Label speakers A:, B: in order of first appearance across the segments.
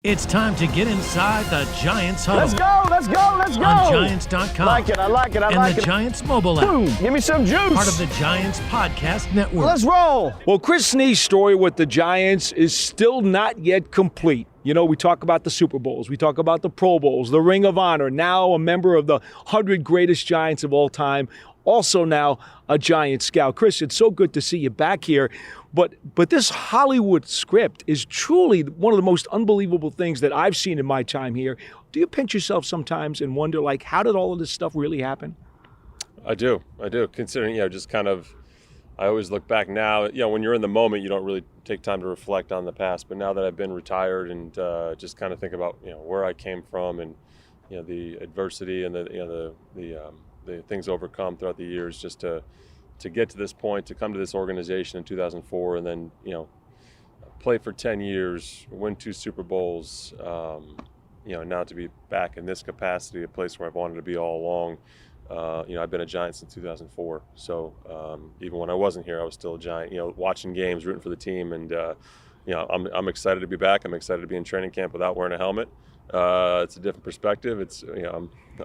A: It's time to get inside the Giants Huddle.
B: Let's go!
A: On Giants.com.
B: I like it.
A: And the Giants mobile app.
B: Boom, give me some juice.
A: Part of the Giants Podcast Network.
B: Let's roll. Well, Chris Snee's story with the Giants is still not yet complete. You know, we talk about the Super Bowls, we talk about the Pro Bowls, the Ring of Honor, now a member of the 100 greatest Giants of all time, also now a Giant scout. Chris, it's so good to see you back here. But this Hollywood script is truly one of the most unbelievable things that I've seen in my time here. Do you pinch yourself sometimes and wonder, like, how did all of this stuff really happen?
C: I do. Considering, just kind of, I always look back now, when you're in the moment, you don't really take time to reflect on the past. But now that I've been retired and just kind of think about, where I came from and, the adversity and the things overcome throughout the years, just to get to this point, to come to this organization in 2004 and then, play for 10 years, win 2 Super Bowls, now to be back in this capacity, a place where I've wanted to be all along. I've been a Giant since 2004. So even when I wasn't here, I was still a Giant, watching games, rooting for the team. And, I'm excited to be back. I'm excited to be in training camp without wearing a helmet. It's a different perspective. It's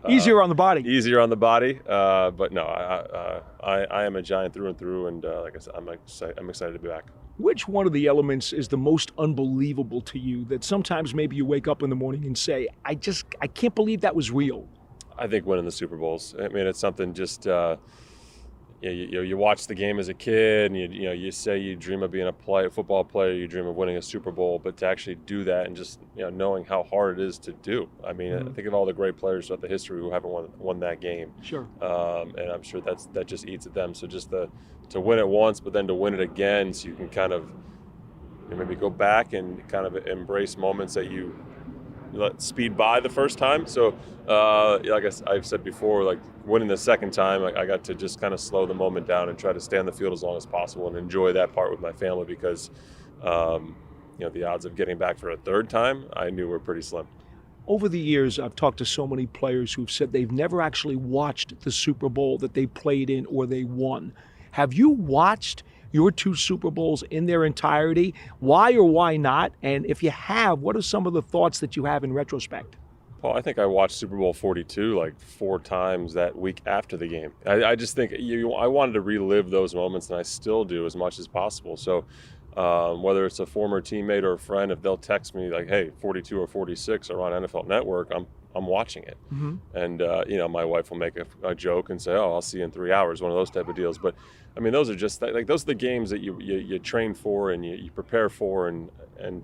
B: Easier on the body.
C: Easier on the body, but no, I am a Giant through and through, and like I said, I'm excited to be back.
B: Which one of the elements is the most unbelievable to you that sometimes maybe you wake up in the morning and say, I can't believe that was real?
C: I think winning the Super Bowls. I mean, it's something just. You watch the game as a kid, and you say you dream of being a football player, you dream of winning a Super Bowl, but to actually do that and just knowing how hard it is to do. I mean, I think of all the great players throughout the history who haven't won that game.
B: Sure.
C: And I'm sure that just eats at them. So just to win it once, but then to win it again, so you can kind of maybe go back and kind of embrace moments that you let speed by the first time. So like I've said before, like winning the second time, I got to just kind of slow the moment down and try to stay on the field as long as possible and enjoy that part with my family because the odds of getting back for a third time I knew were pretty slim.
B: Over the years, I've talked to so many players who've said they've never actually watched the Super Bowl that they played in or they won. Have you watched your 2 Super Bowls in their entirety? Why or why not? And if you have, what are some of the thoughts that you have in retrospect?
C: Well, I think I watched Super Bowl 42 like 4 times that week after the game. I just think I wanted to relive those moments, and I still do as much as possible. So whether it's a former teammate or a friend, if they'll text me like, hey, 42 or 46 are on NFL Network, I'm watching it. Mm-hmm. And, my wife will make a joke and say, oh, I'll see you in 3 hours, one of those type of deals. But, I mean, those are just like those are the games that you train for and you prepare for. And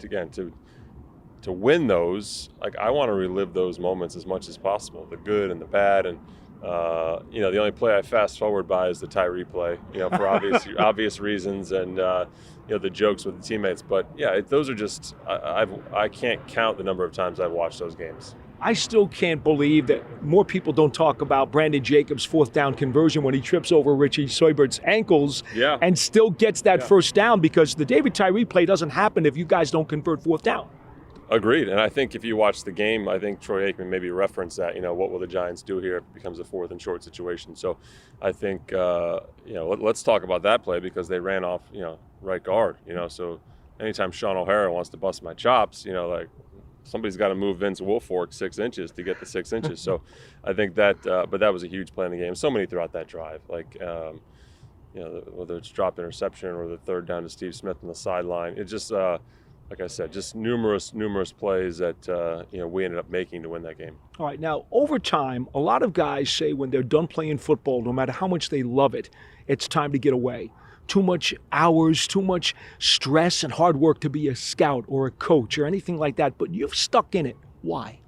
C: again, to win those, like I want to relive those moments as much as possible, the good and the bad. And, the only play I fast forward by is the Tyree play, for obvious reasons and, the jokes with the teammates. But, yeah, those are just I can't count the number of times I've watched those games.
B: I still can't believe that more people don't talk about Brandon Jacobs' 4th down conversion when he trips over Richie Seubert's ankles and still gets that first down, because the David Tyree play doesn't happen if you guys don't convert 4th down.
C: Agreed. And I think if you watch the game, I think Troy Aikman maybe referenced that, what will the Giants do here if it becomes a 4th and short situation. So I think, let's talk about that play because they ran off, right guard, so anytime Sean O'Hara wants to bust my chops, somebody's got to move Vince Wilfork 6 inches to get the 6 inches. So I think that, but that was a huge play in the game. So many throughout that drive, like, whether it's dropped interception or the 3rd down to Steve Smith on the sideline. It just, like I said, just numerous plays that, we ended up making to win that game.
B: All right. Now, over time, a lot of guys say when they're done playing football, no matter how much they love it, it's time to get away. Too much hours, too much stress and hard work to be a scout or a coach or anything like that. But you've stuck in it. Why?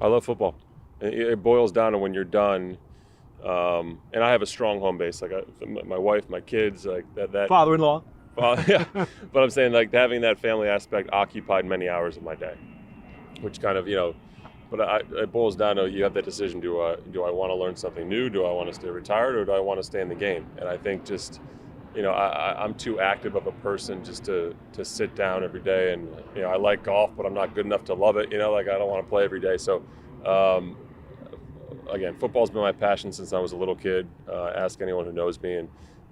C: I love football. It boils down to when you're done. And I have a strong home base. Like my wife, my kids, like that.
B: Father-in-law.
C: Yeah. But I'm saying like having that family aspect occupied many hours of my day, which kind of, but it boils down to you have that decision. Do I want to learn something new? Do I want to stay retired or do I want to stay in the game? And I think just, I'm too active of a person just to sit down every day. And, I like golf, but I'm not good enough to love it. I don't want to play every day. So, again, football's been my passion since I was a little kid. Ask anyone who knows me. And,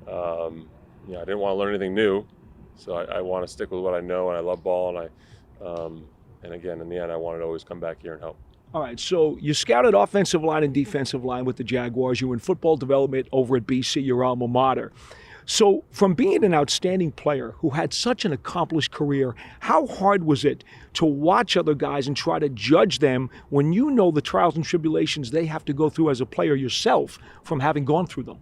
C: I didn't want to learn anything new. So I want to stick with what I know, and I love ball, and And again, in the end, I wanted to always come back here and help.
B: All right, so you scouted offensive line and defensive line with the Jaguars. You were in football development over at BC, your alma mater. So from being an outstanding player who had such an accomplished career, how hard was it to watch other guys and try to judge them when you know the trials and tribulations they have to go through as a player yourself from having gone through them?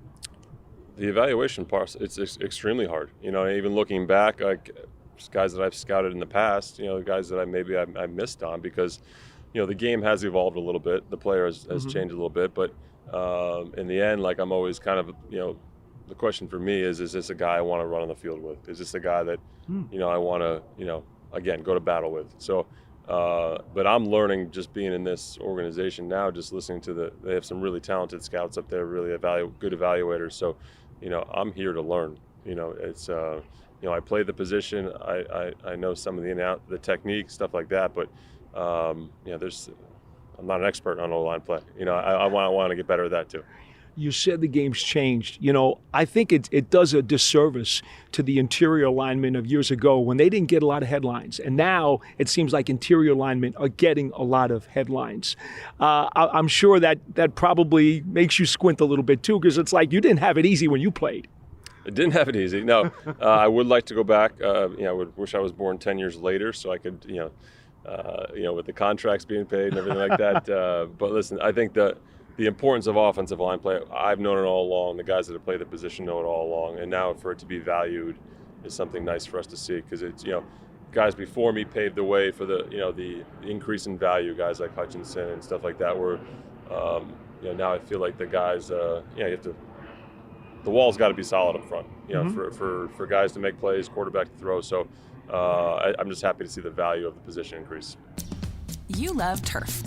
C: The evaluation part, it's extremely hard. Even looking back, like guys that I've scouted in the past, the guys that I missed on because, the game has evolved a little bit. The player has changed a little bit, but in the end, like I'm always kind of, the question for me is this a guy I want to run on the field with? Is this a guy that, I want to, again, go to battle with? So, but I'm learning just being in this organization now, just listening to they have some really talented scouts up there, really good evaluators. So, I'm here to learn. It's, I play the position. I know some of the technique, stuff like that, but, I'm not an expert on O-line play. I want to get better at that too.
B: You said the game's changed. I think it does a disservice to the interior linemen of years ago when they didn't get a lot of headlines. And now it seems like interior linemen are getting a lot of headlines. I'm sure that probably makes you squint a little bit too, because it's like you didn't have it easy when you played.
C: I didn't have it easy. No, I would like to go back. I would wish I was born 10 years later so I could, with the contracts being paid and everything like that. But listen, I think the importance of offensive line play, I've known it all along. The guys that have played the position know it all along. And now for it to be valued is something nice for us to see because it's, guys before me paved the way for the increase in value, guys like Hutchinson and stuff like that where, now I feel like the guys, you have to, the wall's got to be solid up front, for guys to make plays, quarterback to throw. So I'm just happy to see the value of the position increase.
D: You love turf.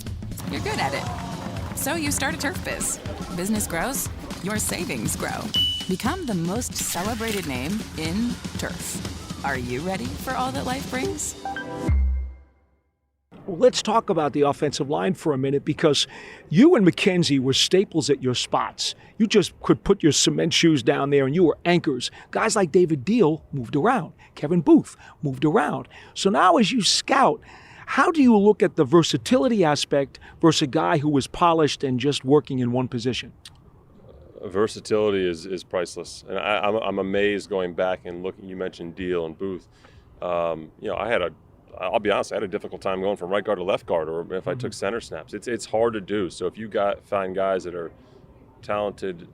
D: You're good at it. So you start a turf biz. Business grows, your savings grow. Become the most celebrated name in turf. Are you ready for all that life brings?
B: Well, let's talk about the offensive line for a minute because you and McKenzie were staples at your spots. You just could put your cement shoes down there and you were anchors. Guys like David Deal moved around. Kevin Booth moved around. So now as you scout, how do you look at the versatility aspect versus a guy who was polished and just working in one position?
C: Versatility is priceless. And I'm amazed going back and looking, you mentioned Deal and Booth. I'll be honest, I had a difficult time going from right guard to left guard, or if I took center snaps. It's hard to do. So if you find guys that are talented,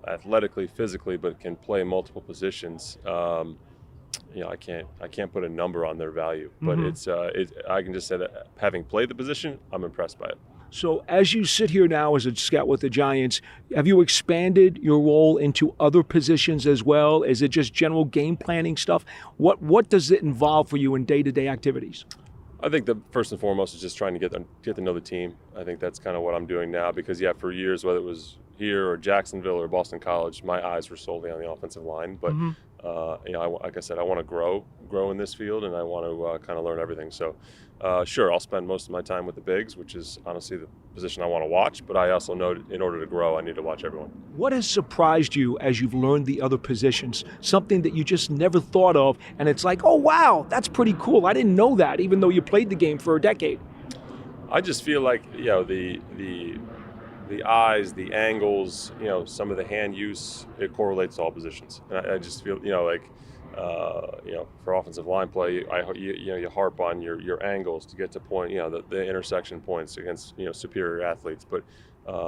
C: athletically, physically, but can play multiple positions, I can't put a number on their value. But I can just say that having played the position, I'm impressed by it.
B: So as you sit here now as a scout with the Giants, have you expanded your role into other positions as well? Is it just general game planning stuff? What does it involve for you in day-to-day activities?
C: I think the first and foremost is just trying to get to know the team. I think that's kind of what I'm doing now because, for years, whether it was here or Jacksonville or Boston College, my eyes were solely on the offensive line. But, like I said, I want to grow in this field, and I want to kind of learn everything. So, sure, I'll spend most of my time with the bigs, which is honestly the position I want to watch. But I also know in order to grow, I need to watch everyone.
B: What has surprised you as you've learned the other positions? Something that you just never thought of, and it's like, oh, wow, that's pretty cool. I didn't know that, even though you played the game for a decade.
C: I just feel like, the eyes, the angles, some of the hand use, it correlates to all positions. And I just feel, for offensive line play, you harp on your angles to get to point, the intersection points against, superior athletes. But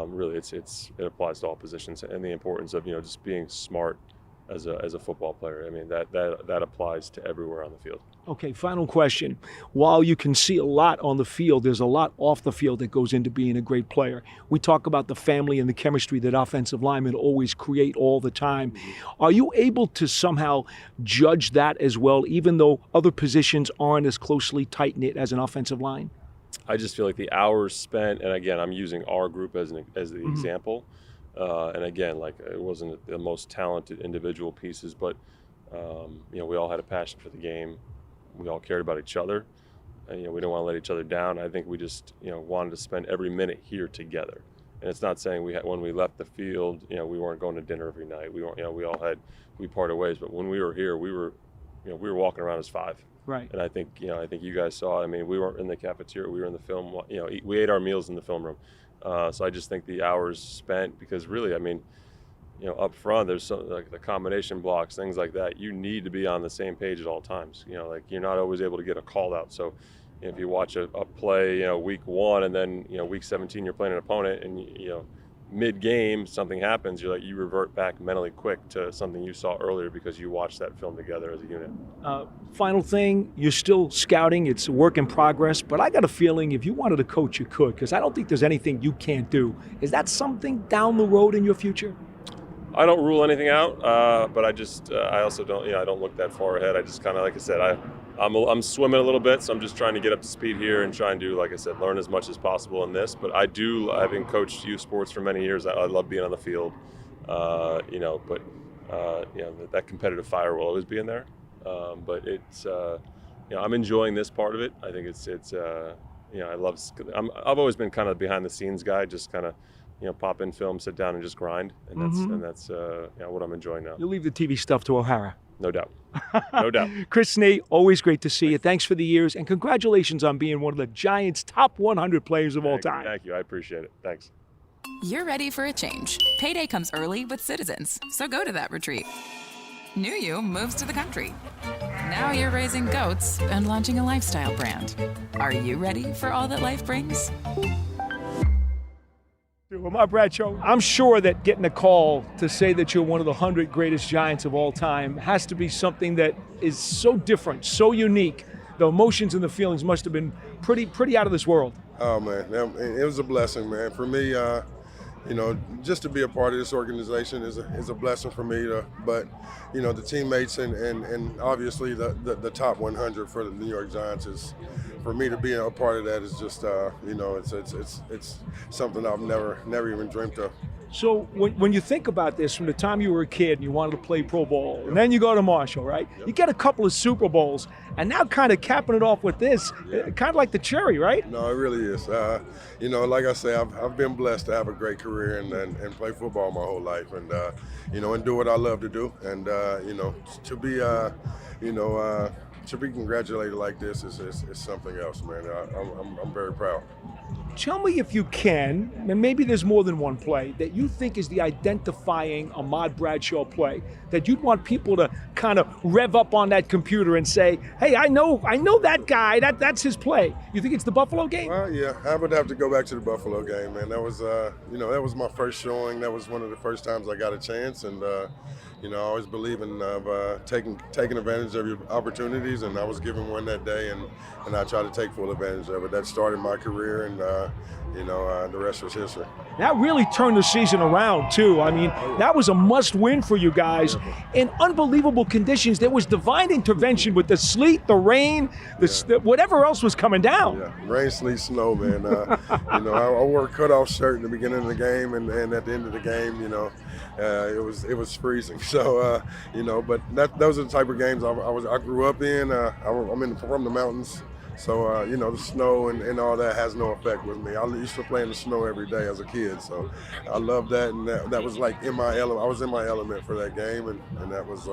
C: really, it applies to all positions, and the importance of, just being smart as a football player. I mean, that applies to everywhere on the field.
B: Okay, final question. While you can see a lot on the field, there's a lot off the field that goes into being a great player. We talk about the family and the chemistry that offensive linemen always create all the time. Are you able to somehow judge that as well, even though other positions aren't as closely tight-knit as an offensive line?
C: I just feel like the hours spent, and again, I'm using our group as the example. And again, like it wasn't the most talented individual pieces, but we all had a passion for the game. We all cared about each other, and we didn't want to let each other down. I think we just wanted to spend every minute here together. And it's not saying when we left the field, we weren't going to dinner every night. We weren't, we parted ways. But when we were here, we were walking around as five.
B: Right.
C: And I think you guys saw. I mean, we weren't in the cafeteria. We were in the film. We ate our meals in the film room. So I just think the hours spent, because really, I mean, up front, there's some, like the combination blocks, things like that. You need to be on the same page at all times. Like you're not always able to get a call out. So if you watch a play, week 1, and then week 17 you're playing an opponent, and mid-game something happens, you revert back mentally quick to something you saw earlier because you watched that film together as a unit.
B: Final thing, you're still scouting. It's a work in progress, but I got a feeling if you wanted to coach, you could, because I don't think there's anything you can't do. Is that something down the road in your future?
C: I don't rule anything out, but I also don't, I don't look that far ahead. I just kind of, like I said, I'm swimming a little bit, so I'm just trying to get up to speed here and try and do, like I said, learn as much as possible in this. But having coached youth sports for many years, I love being on the field, but that competitive fire will always be in there. But it's, I'm enjoying this part of it. I think I've always been kind of behind the scenes guy, just kind of, pop in film, sit down, and just grind, and that's what I'm enjoying now.
B: You'll leave the TV stuff to O'Hara.
C: No doubt. No doubt.
B: Chris Snee, always great to see you. Thanks for the years, and congratulations on being one of the Giants' top 100 players of all time.
C: Thank you. I appreciate it. Thanks.
D: You're ready for a change. Payday comes early with Citizens, so go to that retreat. New You moves to the country. Now you're raising goats and launching a lifestyle brand. Are you ready for all that life brings?
B: Ahmad Bradshaw, I'm sure that getting a call to say that you're one of the 100 greatest Giants of all time has to be something that is so different, so unique. The emotions and the feelings must have been pretty out of this world.
E: Oh, man, it was a blessing, man. For me, just to be a part of this organization is a blessing for me. But the teammates and obviously the top 100 for the New York Giants is, for me to be a part of that is just it's something I've never even dreamt of.
B: So when you think about this, from the time you were a kid and you wanted to play pro ball, and then you go to Marshall, right? Yep. You get a couple of Super Bowls, and now kind of capping it off with this, kind of like the cherry, right?
E: No, it really is. Like I say, I've been blessed to have a great career and play football my whole life, and and do what I love to do, and to be congratulated like this is something else, man. I'm very proud.
B: Tell me, if you can, and maybe there's more than one play, that you think is the identifying Ahmad Bradshaw play, that you'd want people to kind of rev up on that computer and say, hey, I know that guy, that's his play. You think it's the Buffalo game?
E: Well, yeah, I would have to go back to the Buffalo game, man. That was, that was my first showing. That was one of the first times I got a chance, and I always believe in taking advantage of your opportunities, and I was given one that day, and I tried to take full advantage of it. That started my career, and the rest was history.
B: That really turned the season around, too. I mean, that was a must-win for you guys. In unbelievable conditions, there was divine intervention with the sleet, the rain, whatever else was coming down.
E: Yeah, rain, sleet, snow, man. I wore a cutoff shirt in the beginning of the game, and at the end of the game, it was freezing. So, but those are the type of games I grew up in. I'm from the mountains. So, the snow and all that has no effect with me. I used to play in the snow every day as a kid, so I love that, and that was like in my element. I was in my element for that game, and that was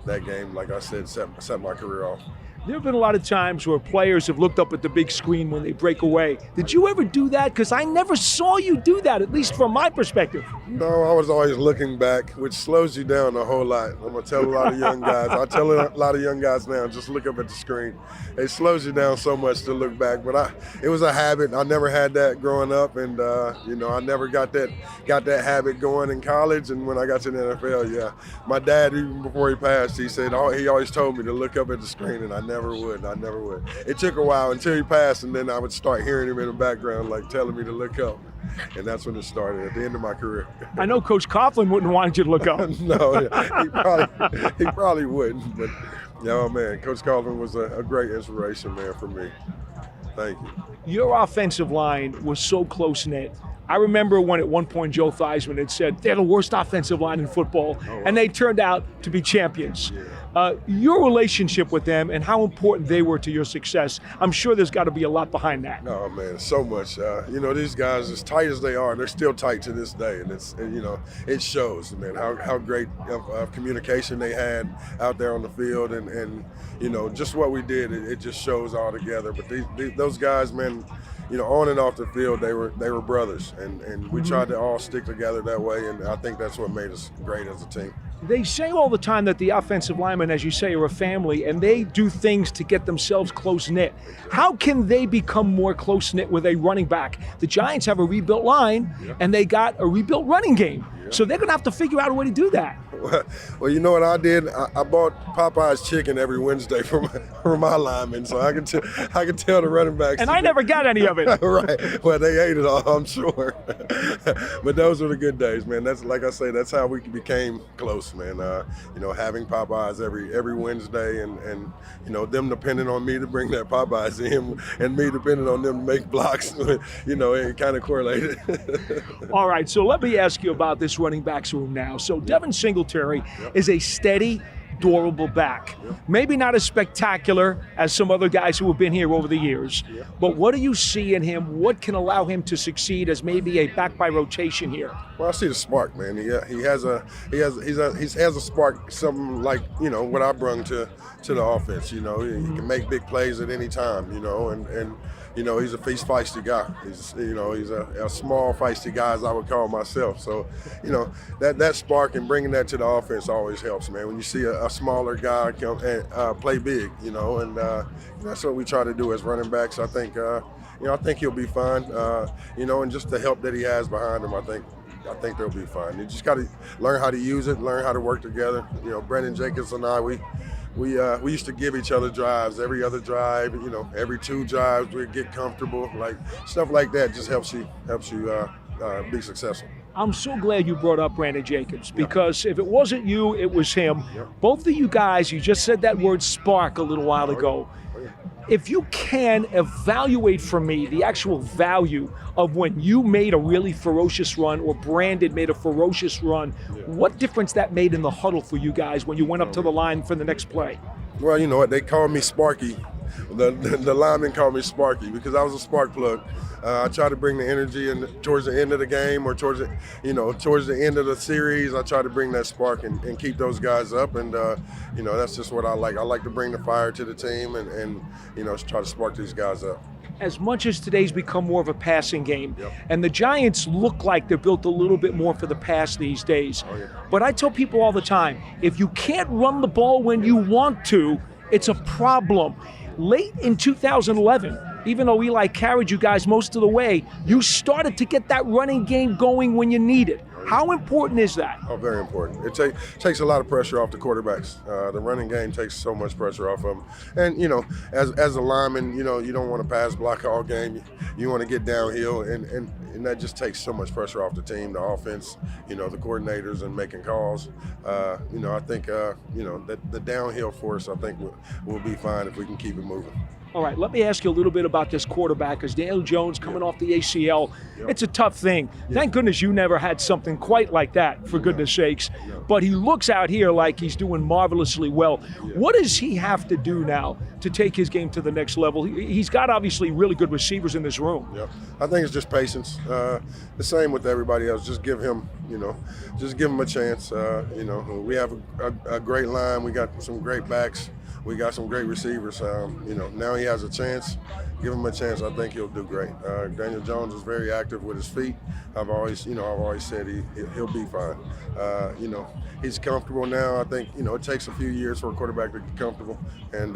E: that game, like I said, set my career off.
B: There have been a lot of times where players have looked up at the big screen when they break away. Did you ever do that? Because I never saw you do that, at least from my perspective.
E: No, I was always looking back, which slows you down a whole lot. I'm going to tell a lot of young guys. I tell a lot of young guys now, just look up at the screen. It slows you down so much to look back. But it was a habit. I never had that growing up, and I never got that habit going in college. And when I got to the NFL, yeah, my dad, even before he passed, he said he always told me to look up at the screen, and I never would. It took a while until he passed, and then I would start hearing him in the background, like telling me to look up. And that's when it started, at the end of my career.
B: I know Coach Coughlin wouldn't want you to look up.
E: No, he probably wouldn't. But, man, Coach Coughlin was a great inspiration, man, for me. Thank you.
B: Your offensive line was so close-knit. I remember when at one point Joe Theismann had said they're the worst offensive line in football, and they turned out to be champions. Your relationship with them and how important they were to your success, I'm sure there's got to be a lot behind that.
E: No, man, so much. These guys, as tight as they are, they're still tight to this day, and it shows, man, how great of communication they had out there on the field, and just what we did, it just shows all together. But those guys, man, on and off the field, they were brothers, and we tried to all stick together that way, and I think that's what made us great as a team.
B: They say all the time that the offensive linemen, as you say, are a family, and they do things to get themselves close-knit. How can they become more close-knit with a running back? The Giants have a rebuilt line, and they got a rebuilt running game. So they're going to have to figure out a way to do that.
E: Well, you know what I did? I bought Popeye's chicken every Wednesday for my linemen, so I can tell the running backs.
B: And I never got any of it.
E: Right. Well, they ate it all, I'm sure. But those were the good days, man. That's, like I say, that's how we became close, man. Having Popeyes every Wednesday, and them depending on me to bring that Popeyes in, and me depending on them to make blocks. It kind of correlated.
B: All right, so let me ask you about this running backs room now. So Devin Singletary is a steady, durable back. Maybe not as spectacular as some other guys who have been here over the years, but what do you see in him? What can allow him to succeed as maybe a back by rotation here?
E: Well, I see the spark, man. He has a spark, something like what I brung to the offense. He can make big plays at any time. He's feisty guy. He's a small feisty guy, as I would call myself. So, that spark and bringing that to the offense always helps, man. When you see a smaller guy come and play big, and that's what we try to do as running backs. I think he'll be fine. And just the help that he has behind him, I think they'll be fine. You just got to learn how to use it, learn how to work together. Brandon Jacobs and I, we used to give each other drives every other drive. Every 2 drives we'd get comfortable. Like stuff like that just helps you be successful.
B: I'm so glad you brought up Brandon Jacobs, because if it wasn't you, it was him. Both of you guys, you just said that word spark a little while ago. If you can evaluate for me the actual value of when you made a really ferocious run or Brandon made a ferocious run, what difference that made in the huddle for you guys when you went up to the line for the next play?
E: Well, you know what? They called me Sparky. The linemen called me Sparky because I was a spark plug. I try to bring the energy towards the end of the game or towards the end of the series. I try to bring that spark and keep those guys up, and that's just what I like. I like to bring the fire to the team and try to spark these guys up.
B: As much as today's become more of a passing game, and the Giants look like they're built a little bit more for the pass these days. But I tell people all the time, if you can't run the ball when you want to, it's a problem. Late in 2011, even though Eli carried you guys most of the way, you started to get that running game going when you need it. How important is that?
E: Oh, very important. It takes a lot of pressure off the quarterbacks. The running game takes so much pressure off them. And, as a lineman, you don't want to pass block all game. You want to get downhill, and that just takes so much pressure off the team, the offense, the coordinators and making calls. I think, that the downhill force, I think, will be fine if we can keep it moving.
B: All right, let me ask you a little bit about this quarterback, because Daniel Jones coming off the ACL, it's a tough thing. Thank goodness you never had something quite like that, for goodness sakes. But he looks out here like he's doing marvelously well. What does he have to do now to take his game to the next level? He's got obviously really good receivers in this room.
E: I think it's just patience. The same with everybody else. Just give him, just give him a chance. We have a great line. We got some great backs. We got some great receivers. Now he has a chance. Give him a chance. I think he'll do great. Daniel Jones is very active with his feet. I've always said he'll be fine. He's comfortable now. I think it takes a few years for a quarterback to get comfortable, and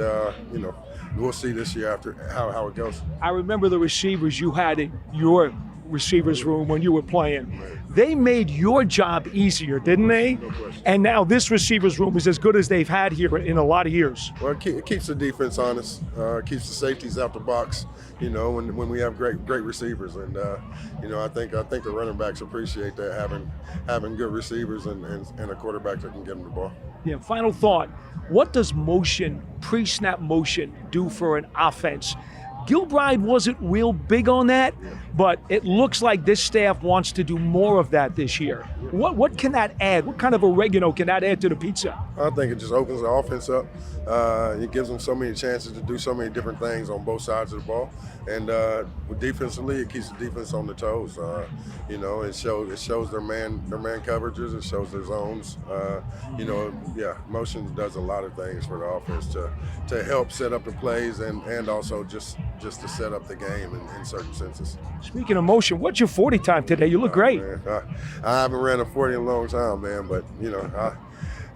E: we'll see this year after how it goes.
B: I remember the receivers you had in your receivers room when you were playing. They made your job easier, didn't they?
E: No question.
B: And now this receivers room is as good as they've had here in a lot of years.
E: Well, it keeps the defense honest. Keeps the safeties out the box. When we have great receivers, and I think the running backs appreciate that, having good receivers and a quarterback that can get them the ball.
B: Yeah. Final thought: what does motion, pre-snap motion, do for an offense? Gilbride wasn't real big on that, but it looks like this staff wants to do more of that this year. What can that add? What kind of oregano can that add to the pizza?
E: I think it just opens the offense up. It gives them so many chances to do so many different things on both sides of the ball, and defensively, it keeps the defense on the toes. It shows their man coverages. It shows their zones. Motion does a lot of things for the offense to help set up the plays and also just to set up the game in certain senses.
B: Speaking of motion, what's your 40 time today? You look great.
E: I haven't ran a 40 in a long time, man, but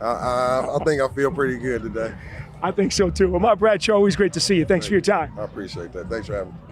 E: I think I feel pretty good today.
A: I think so too. Ahmad Bradshaw, always great to see you. Thanks for your time.
E: I appreciate that. Thanks for having me.